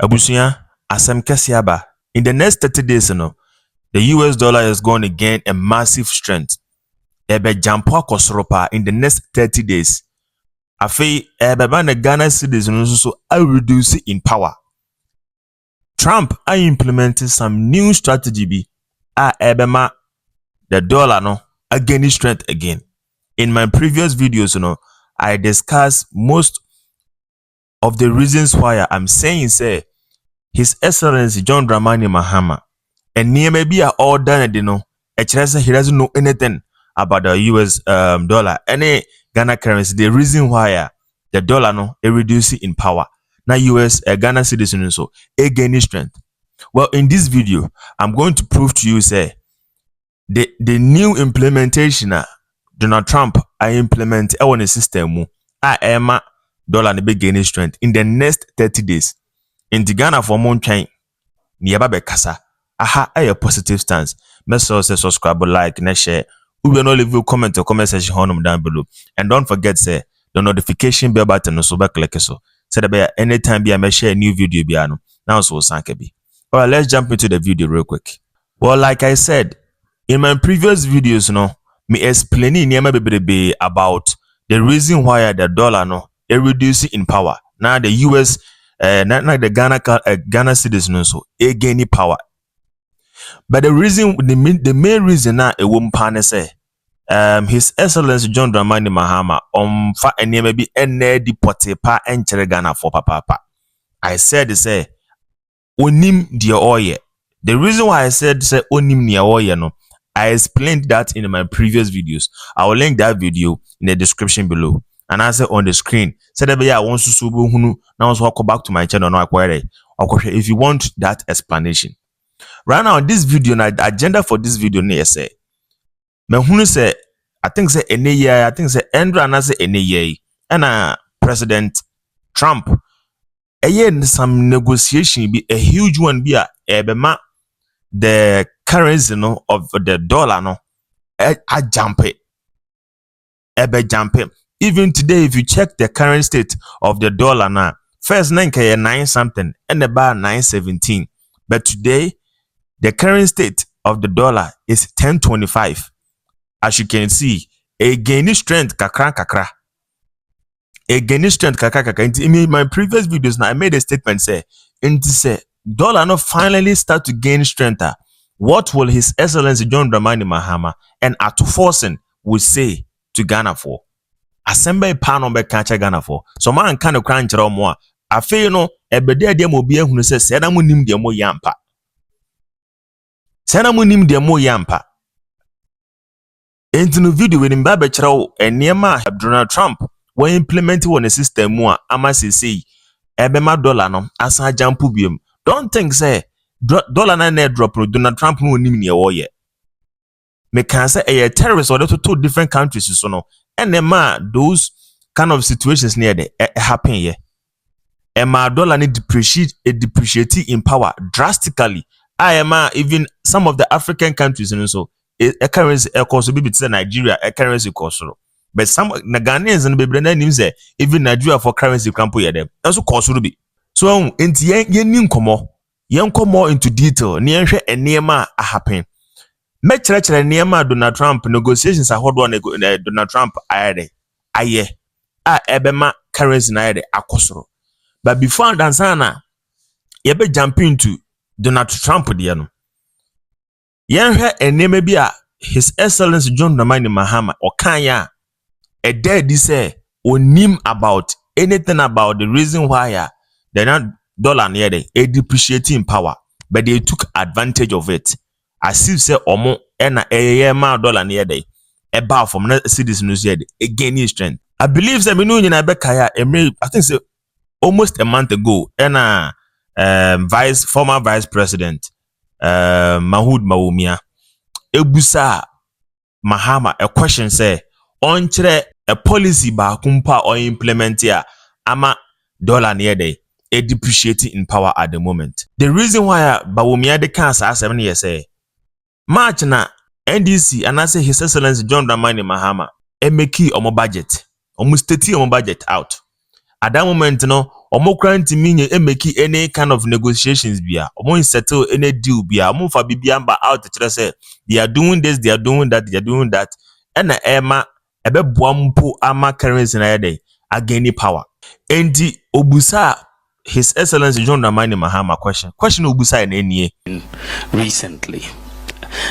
Abusuya, asem kesiaba. In the next 30 days, the US dollar is going to gain a massive strength. Ebe jampo akosoropa in the next 30 days. Afi ebe ba na Ghana Cides so I reduce in power. Trump I implemented some new strategy bi ebe ma the dollar no gain strength again. In my previous videos, I discussed most of the reasons why I'm saying say His Excellency John Dramani Mahama and near maybe are all done he doesn't know anything about the US dollar. Any Ghana currency, the reason why the dollar no reduce in power. Now US Ghana citizen so gain strength. Well, in this video, I'm going to prove to you say the new implementation Donald Trump I implement on a system Emma dollar the gain strength in the next 30 days. In the Ghana for mountain niaba be kasa aha a positive stance. Make sure say subscribe, like, and share. We will not leave a comment or comment section down below. And don't forget say the notification bell button so back click so that anytime I may share a new video biano. Now so sankebi. Alright, let's jump into the video real quick. Well, like I said in my previous videos, me explaining be about the reason why the dollar it reducing in power. Now the US not the Ghana citizens so gain power. But the reason the main reason it won't say His Excellency John Dramani Mahama fa enema bi enne deporte pa enchere Ghana for papa. I said say onim dia oye. The reason why I said say onim dia oye no, I explained that in my previous videos. I will link that video in the description below. And I say on the screen. Said I want to subu hunu. Now go back to my channel no akwere. If you want that explanation. Right now this video na the agenda for this video na say me hunu say I think say any year, I think say Andrew and say any year and President Trump some negotiation be a huge one be ebema the currency of the dollar a jump it ebe jump it. Even today if you check the current state of the dollar now, first 9 something and about 917, but today the current state of the dollar is 1025. As you can see, a gain strength kakra. A gain strength kakra. In my previous videos now I made a statement say dollar no finally start to gain strength. What will His Excellency John Dramani Mahama and Atuforsen will say to Ghana for? Assemble pan be catch Ghana for. So man kind of crunch or more. I feel ebede dem obi ehunu say say na munim dem mo yampa. Say na munim dem mo yampa. Into the video with Mbabe Chao and Niema Donald Trump were implemented on a system more say ebema dollar no asa jampu biom. Don't think say dollar na net drop Donald Trump no nim ne ye. Me can say a terrorist or two different countries so no and those kind of situations near the happen here. Emma dollar need depreciate in power drastically. Even some of the African countries and so a currency cost be Nigeria a currency cost. But some Ghanaians and baby names say even Nigeria for currency campo ya them. Also cost be. So into yen come more into detail near and near happen. Make church near Donald Trump negotiations are hard one Donald Trump aye ebema currency na akosoro. But before dansana you be jump into Donald Trump there no. Yenhwe eneme bi His Excellency John Dramani Mahama okanya a dead say onim about anything about the reason why the dollar near a depreciating power, but they took advantage of it. As if say omo ena ma dollar near day about from cities news yet again strength. I believe say me no nyina be kaya I think say almost a month ago ena former vice president Mahmoud ebusa Mahama a question say on a policy ba kumpa or implement ya ama dollar near day a depreciating in power at the moment. The reason why Bawumia de cancer 7 years say March na NDC and I say His Excellency John Dramani Mahama make omo budget almost 30 omo budget out at that moment no omo kranti minye make any kind of negotiations bia omo settle any deal bia omo fa bibia ba out kire say they are doing this, they are doing that, they are doing that, and na ema ebe boampo ama currency na yede again power. Enti obusa His Excellency John Dramani Mahama question obusa na enie recently.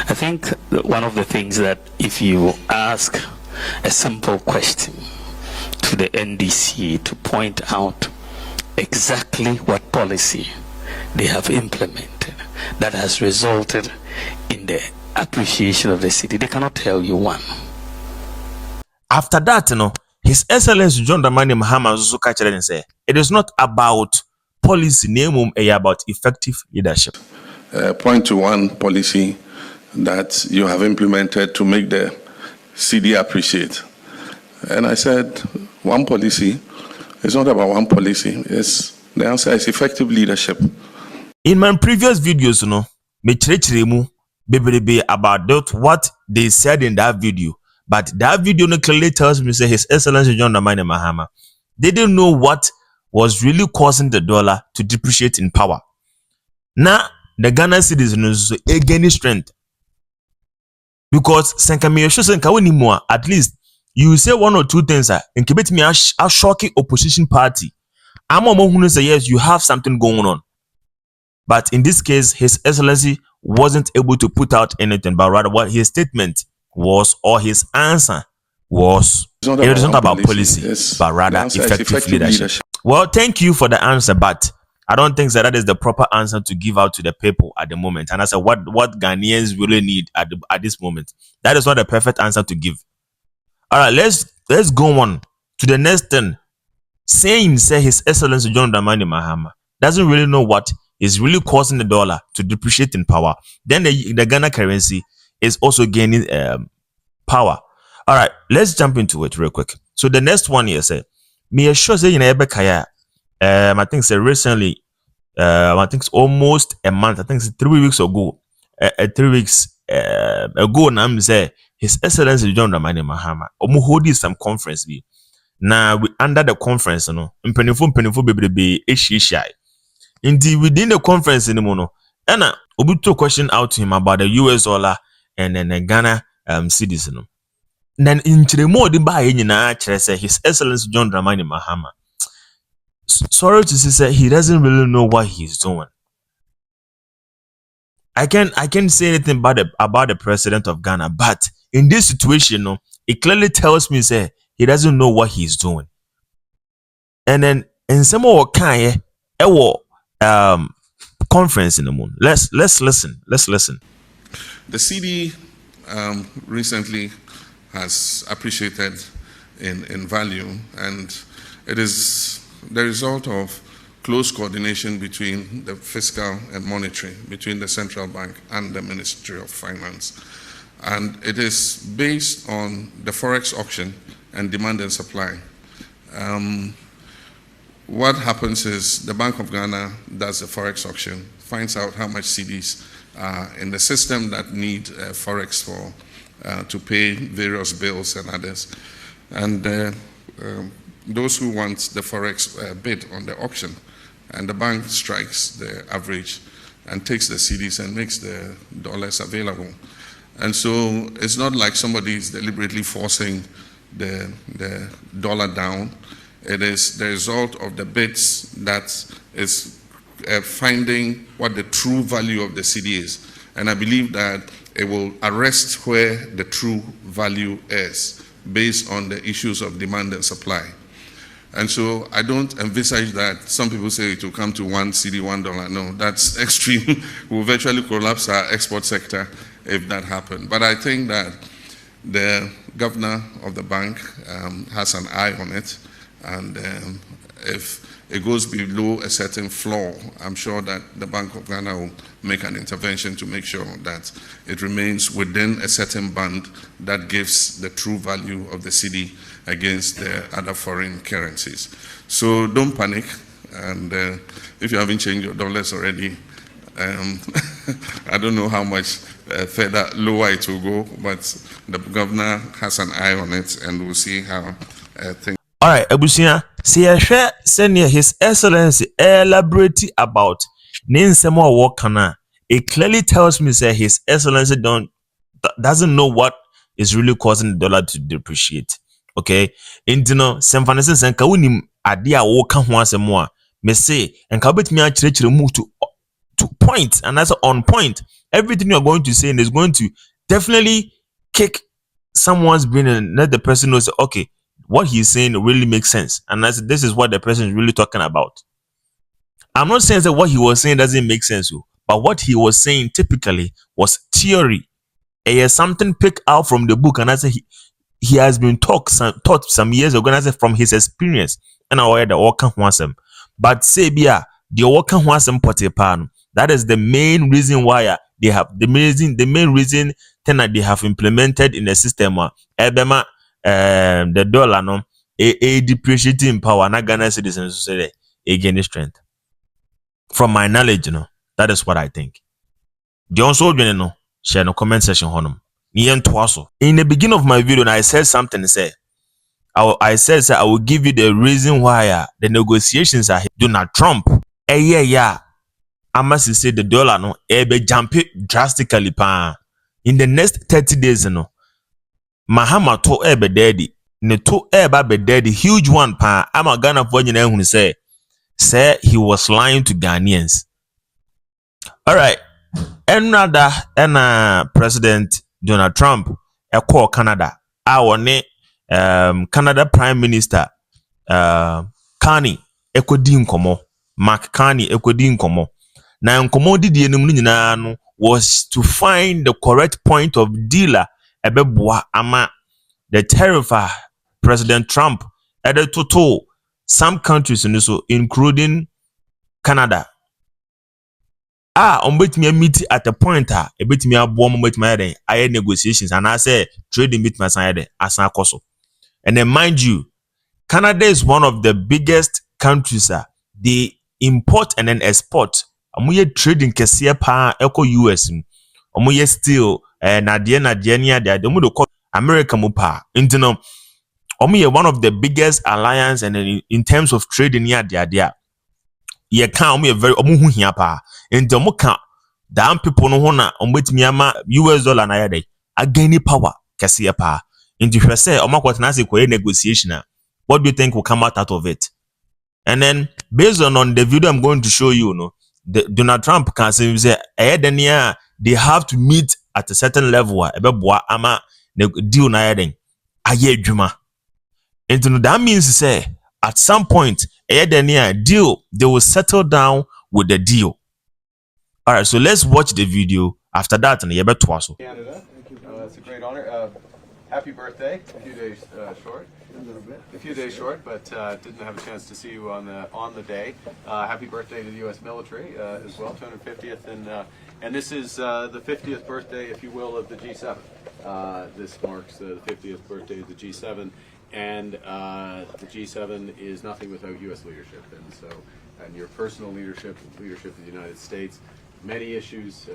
I think one of the things that if you ask a simple question to the NDC to point out exactly what policy they have implemented that has resulted in the appreciation of the cedi, they cannot tell you one. After that, His Excellency John Dramani Mahama Zuzuka Cheren say it is not about policy, name about effective leadership. Point to one policy that you have implemented to make the cedi appreciate. And I said, one policy. It's not about one policy. The answer is effective leadership. In my previous videos, me chere bebrebe about what they said in that video. But that video clearly tells me say His Excellency John Dramani Mahama, they didn't know what was really causing the dollar to depreciate in power. Now the Ghana citizens gaining strength. Because at least you say one or two things and keep it me a shocking opposition party. I'm who say yes, you have something going on. But in this case, His Excellency wasn't able to put out anything, but rather what his statement was or his answer was. It is not about policy, but rather effective leadership. Well, thank you for the answer, but I don't think that is the proper answer to give out to the people at the moment. And I said, what Ghanaians really need at this moment. That is not the perfect answer to give. All right, let's go on to the next thing. Saying say His Excellency John Dramani Mahama doesn't really know what is really causing the dollar to depreciate in power. Then the Ghana currency is also gaining power. All right, let's jump into it real quick. So the next one here say, me sure say in Ebekaya. I think say recently, I think it's almost a month. I think it's 3 weeks ago. 3 weeks ago, now I'm say His Excellency John Dramani Mahama. Holding some conference be. Now we under the conference, mpenifo bebrebe eshiishai. Indeed, within the conference anymore, and obuto question out to him about the US dollar and then the Ghana cities. Then in Chiremo, the buy nyina chere say His Excellency John Dramani Mahama. Sorry to say he doesn't really know what he's doing. I can't say anything about the president of Ghana, but in this situation, it clearly tells me say he doesn't know what he's doing. And then in some more kind conference in the moon. Let's listen. The cedi recently has appreciated in value, and it is the result of close coordination between the fiscal and monetary, between the central bank and the Ministry of Finance. And it is based on the forex auction and demand and supply. What happens is the Bank of Ghana does the forex auction, finds out how much cedis are in the system that need forex for to pay various bills and others. And those who want the forex bid on the auction, and the bank strikes the average and takes the cedis and makes the dollars available. And so it's not like somebody is deliberately forcing the dollar down. It is the result of the bids that is finding what the true value of the cedi is. And I believe that it will arrest where the true value is based on the issues of demand and supply. And so I don't envisage that some people say it will come to one cedi, $1. No, that's extreme. We'll virtually collapse our export sector if that happened. But I think that the governor of the bank has an eye on it. And if it goes below a certain floor, I'm sure that the Bank of Ghana will make an intervention to make sure that it remains within a certain band that gives the true value of the cedi against the other foreign currencies. So don't panic, and if you haven't changed your dollars already, I don't know how much further lower it will go, but the governor has an eye on it, and we'll see how things. All right, Abusia, See yɛhwɛ sɛnea His Excellency elaborate about ne nsɛm a wɔka no a, it clearly tells me that His Excellency doesn't know what is really causing the dollar to depreciate. Okay, nti no sɛmfa ne sɛ nka wonim ade a wɔka ho asɛm a me say nka wobɛtumi akyerɛkyerɛ mu to point, and that's on point. Everything you're going to say is going to definitely kick someone's brain and let the person knows, okay, what he's saying really makes sense, and this is what the person is really talking about. I'm not saying that what he was saying doesn't make sense, but what he was saying typically was theory. Something picked out from the book, and I say he has been taught some years ago, and I say from his experience, and I wear the work wants him. But say the work wants him pan. That is the main reason why they have the main reason that they have implemented in the system. The dollar no a depreciating power. Na Ghana citizens say a gain strength. From my knowledge, that is what I think. The also no share no comment section honum. In the beginning of my video, I said something. I said I will give you the reason why the negotiations are Donald Trump. Yeah. I must say the dollar no be jump drastically pa. In the next 30 days Mahama to be daddy. Ne to be daddy huge one pa. I'm a Ghana for you who say he was lying to Ghanaians. All right. And President Donald Trump call Canada. Our Canada Prime Minister Carney ekodi nkomo. Mark Carney ekodi nkomo. Na nkomo didi enum nyina no was to find the correct point of dealer ebeboa ama the terrifier President Trump total some countries in so including Canada. Betimi meet at a point betimi abo betimi aye negotiations, and I say trading meet my side asan koso. And then mind you, Canada is one of the biggest countries. They import and then export. Amuye trading kesiye pa eko US. Amuye steel nadie niya de amu do America mu pa. Intino amuye one of the biggest alliance, and in terms of trading ya de ye kan amuye very amu hu hia pa. Into amu kan damn people no ho na betimi ama US dollar na ya again power kesiye pa. Into you say omakwatana se koye negotiation. What do you think will come out of it? And then based on the video I'm going to show you, Donald Trump can say they have to meet at a certain level. Ama deal na aye juma. And that means say at some point deal they will settle down with the deal. All right, so let's watch the video. After that, and Canada. Thank you. That's a great honor. Happy birthday. A few days short. A little bit. A few days short, but didn't have a chance to see you on the day. Happy birthday to the U.S. military as well, 250th, and this is the 50th birthday, if you will, of the G7. This marks the 50th birthday of the G7, and the G7 is nothing without U.S. leadership, and your personal leadership of the United States, many issues.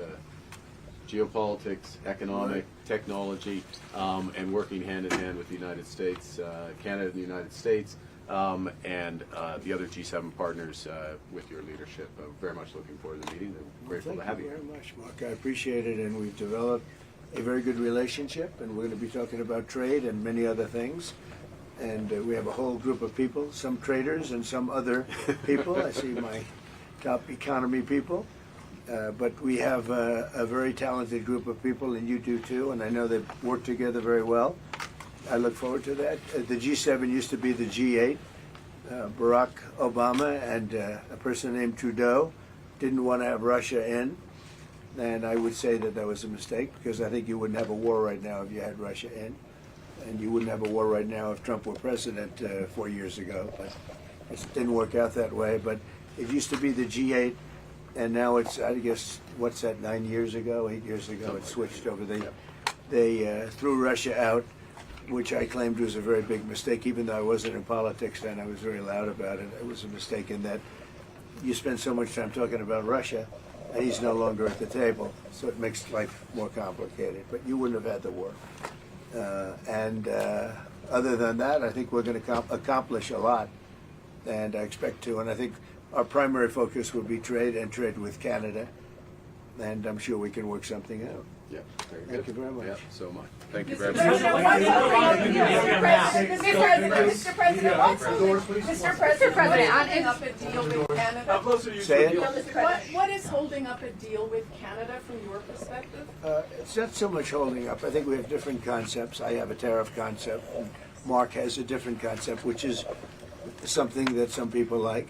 Geopolitics, economic, technology, and working hand in hand with the United States, Canada and the United States, and the other G7 partners with your leadership. I'm very much looking forward to the meeting. I'm grateful to have you. Thank you very much, Mark. I appreciate it, and we've developed a very good relationship, and we're going to be talking about trade and many other things. And we have a whole group of people, some traders and some other people. I see my top economy people. But we have a very talented group of people, and you do too, and I know they've worked together very well. I look forward to that. The G7 used to be the G8. Barack Obama and a person named Trudeau didn't want to have Russia in, and I would say that was a mistake, because I think you wouldn't have a war right now if you had Russia in, and you wouldn't have a war right now if Trump were president 4 years ago. But it didn't work out that way. But it used to be the G8. And now it's, I guess, what's that, 8 years ago, it switched over. They threw Russia out, which I claimed was a very big mistake. Even though I wasn't in politics then, I was very loud about it. It was a mistake in that you spend so much time talking about Russia, and he's no longer at the table. So it makes life more complicated. But you wouldn't have had the war. Other than that, I think we're going to accomplish a lot and I expect to. And I think our primary focus will be trade and trade with Canada, and I'm sure we can work something out. Yeah, very good. Thank you very much. Yeah, so much. Thank you very Mr. much. President, holding up a deal with Canada? Say it. What is holding up a deal with Canada from your perspective? It's not so much holding up. I think we have different concepts. I have a tariff concept, and Mark has a different concept, which is something that some people like.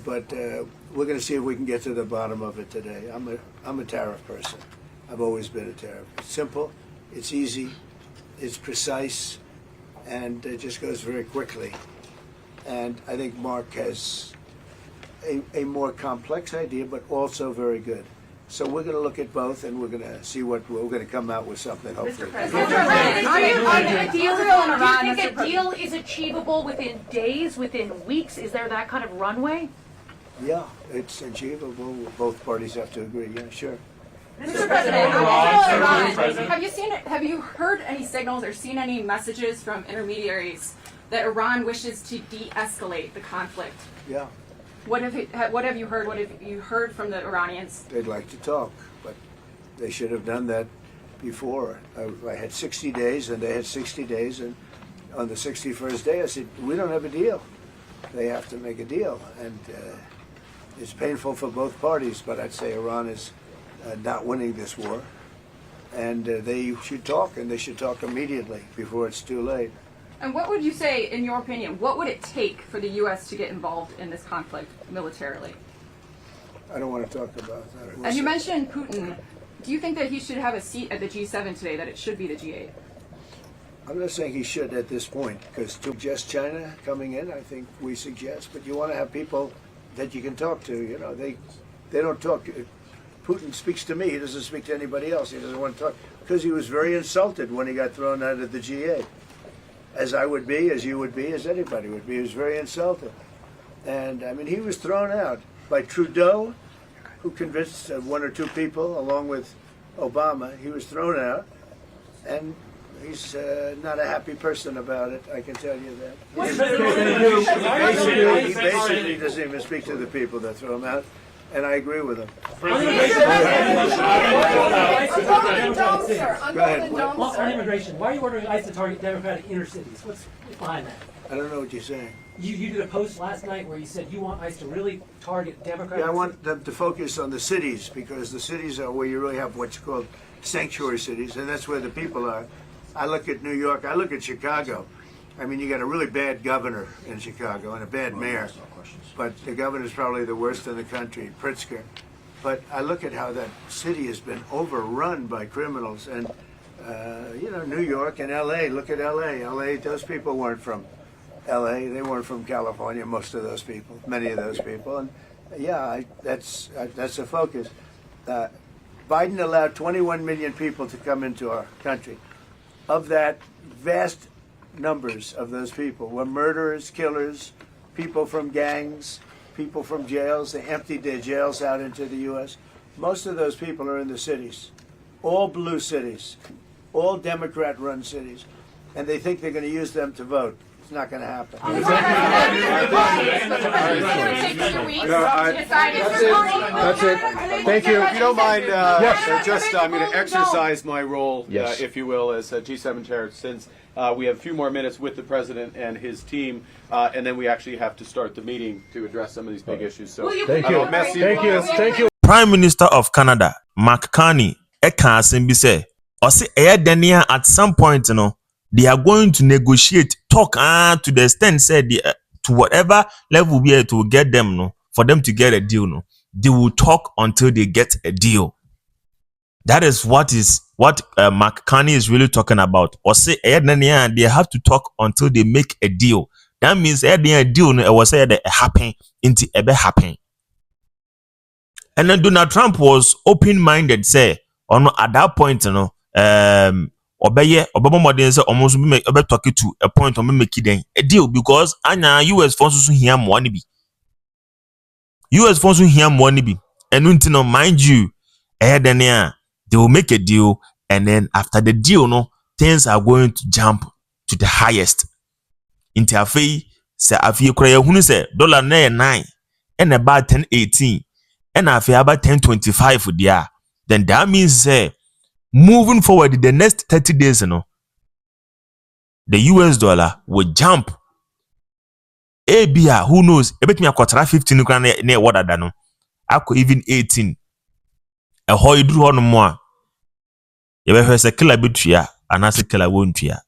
But we're going to see if we can get to the bottom of it today. I'm a tariff person. I've always been a tariff. It's simple, it's easy, it's precise, and it just goes very quickly. And I think Mark has a more complex idea, but also very good. So we're going to look at both, and we're going to see what we're going to come out with something. Hopefully. Do you think a deal is achievable within days, within weeks? Is there that kind of runway? Yeah, it's achievable. Both parties have to agree. Yeah, sure. Mr. President, have you heard any signals or seen any messages from intermediaries that Iran wishes to de-escalate the conflict? Yeah. What have you heard? What have you heard from the Iranians? They'd like to talk, but they should have done that before. I had 60 days, and they had 60 days, and on the 61st day, I said, we don't have a deal. They have to make a deal, and it's painful for both parties, but I'd say Iran is not winning this war, and they should talk, and they should talk immediately before it's too late. And what would you say, in your opinion, what would it take for the U.S. to get involved in this conflict militarily? I don't want to talk about that. And you mentioned Putin. Do you think that he should have a seat at the G7 today, that it should be the G8? I'm not saying he should at this point, because to just China coming in, I think we suggest, but you want to have people that you can talk to. You know, they don't talk. Putin speaks to me. He doesn't speak to anybody else. He doesn't want to talk, because he was very insulted when he got thrown out of the G8. As I would be, as you would be, as anybody would be. He was very insulted. And, I mean, he was thrown out by Trudeau, who convinced one or two people, along with Obama. He was thrown out, and he's not a happy person about it, I can tell you that. He basically doesn't even speak to the people that throw him out, and I agree with him. Go ahead. On immigration, why are you ordering ICE to target Democratic inner cities? What's behind that? I don't know what you're saying. You did a post last night where you said you want ICE to really target Democratic. Yeah, I want them to focus on the cities, because the cities are where you really have what's called sanctuary cities, and that's where the people are. I look at New York, I look at Chicago. I mean, you got a really bad governor in Chicago and a bad mayor, but the governor's probably the worst in the country, Pritzker. But I look at how that city has been overrun by criminals, and you know, New York and L.A. Look at L.A. L.A. Those people weren't from L.A. They weren't from California. Most of those people, many of those people, and yeah, that's a focus. Biden allowed 21 million people to come into our country. Of that, vast numbers of those people were murderers, killers, people from gangs, people from jails. They emptied their jails out into the U.S. Most of those people are in the cities, all blue cities, all Democrat-run cities, and they think they're going to use them to vote. It's not going to happen. That's it. Thank you. If you don't mind, I'm going to exercise my role, if you will, as G7 chair, since we have a few more minutes with the president and his team, and then we actually have to start the meeting to address some of these big issues. So, Thank you. Prime Minister of Canada, Mark Carney, say, at some point, you know, they are going to negotiate, talk to the extent said to whatever level we are to get them, no, for them to get a deal, no, they will talk until they get a deal. That is what Mark Carney is really talking about. Or say they have to talk until they make a deal. That means a deal no, was said happen into a happen. And then Donald Trump was open-minded, say, at that point, you know, Obama say almost be talking to a point on make it a deal, because US funds here money be. US funds here money be. And until mind you, they will make a deal, and then after the deal, no, things are going to jump to the highest. Interface, Se afie kura yehunu se dollar na 9 and about 10.18 and afie about 10.25 dia, then that means moving forward the next 30 days, the US dollar will jump. ABR, who knows? Ebet me akwatra 15 kura na what adano. Ako even 18. A hoy dru hono mo a. Yebehwe se killer betua anase killer wontua.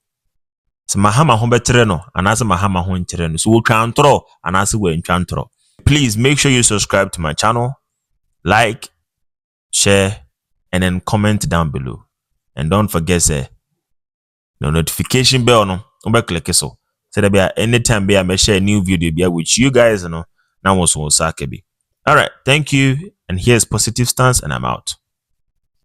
Se Mahama ho betre no anase Mahama ho nkyere no. So wo twantro anase wo ntwantro. Please make sure you subscribe to my channel, like, share, and then comment down below. And don't forget the notification bell no click so there be anytime be I share a new video be with you guys now was all. All right, thank you, and here's Positive Stance, and I'm out.